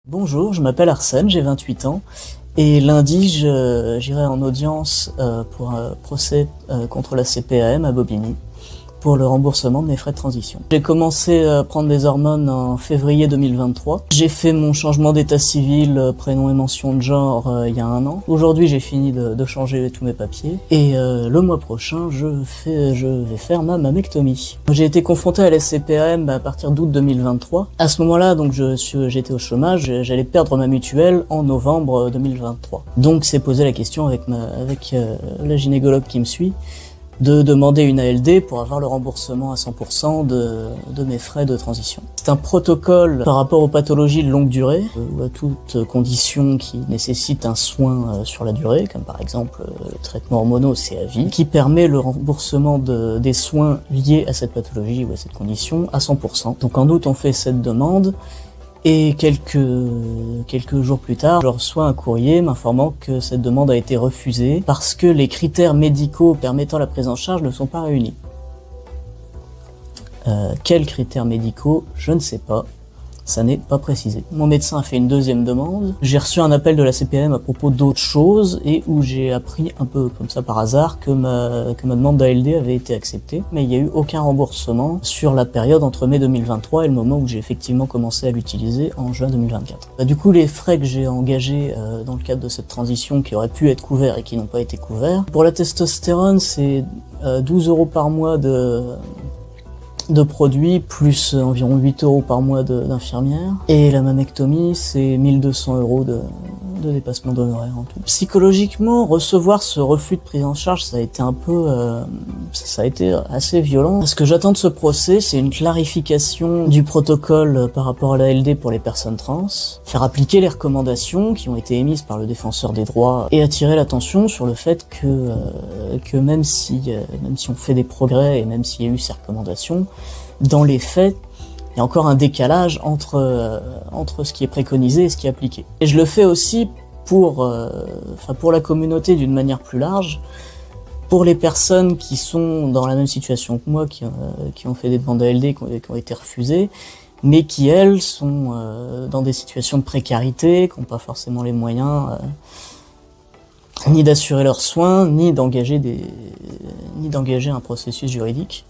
Bonjour, je m'appelle Arsène, j'ai 28 ans et lundi j'irai en audience pour un procès contre la CPAM à Bobigny pour le remboursement de mes frais de transition. J'ai commencé à prendre des hormones en février 2023. J'ai fait mon changement d'état civil, prénom et mention de genre il y a 1 an. Aujourd'hui j'ai fini de changer tous mes papiers et le mois prochain je vais faire ma mammectomie. J'ai été confronté à la CPAM à partir d'août 2023. À ce moment-là donc j'étais au chômage, j'allais perdre ma mutuelle en novembre 2023. Donc c'est posé la question avec la gynécologue qui me suit de demander une ALD pour avoir le remboursement à 100% de mes frais de transition. C'est un protocole par rapport aux pathologies de longue durée ou à toute condition qui nécessite un soin sur la durée, comme par exemple le traitement hormonaux, c'est à vie, qui permet le remboursement des soins liés à cette pathologie ou à cette condition à 100%. Donc en août on fait cette demande. Et quelques jours plus tard, je reçois un courrier m'informant que cette demande a été refusée parce que les critères médicaux permettant la prise en charge ne sont pas réunis. Quels critères médicaux? Je ne sais pas. Ça n'est pas précisé. Mon médecin a fait une deuxième demande. J'ai reçu un appel de la CPAM à propos d'autres choses et où j'ai appris un peu comme ça par hasard que ma demande d'ALD avait été acceptée, mais il n'y a eu aucun remboursement sur la période entre mai 2023 et le moment où j'ai effectivement commencé à l'utiliser en juin 2024. Du coup, les frais que j'ai engagés dans le cadre de cette transition qui auraient pu être couverts et qui n'ont pas été couverts. Pour la testostérone, c'est 12 € par mois de produits, plus environ 8 € par mois d'infirmière. Et la mammectomie, c'est 1200 € de dépassement d'honoraires en tout. Psychologiquement, recevoir ce refus de prise en charge, ça a été un peu, ça a été assez violent. Ce que j'attends de ce procès, c'est une clarification du protocole par rapport à l'ALD pour les personnes trans, faire appliquer les recommandations qui ont été émises par le défenseur des droits et attirer l'attention sur le fait que même si on fait des progrès et même s'il y a eu ces recommandations, dans les faits, il y a encore un décalage entre ce qui est préconisé et ce qui est appliqué. Et je le fais aussi pour la communauté d'une manière plus large, pour les personnes qui sont dans la même situation que moi, qui ont fait des demandes ALD qui ont été refusées, mais qui, elles, sont dans des situations de précarité, qui n'ont pas forcément les moyens ni d'assurer leurs soins, ni d'engager un processus juridique.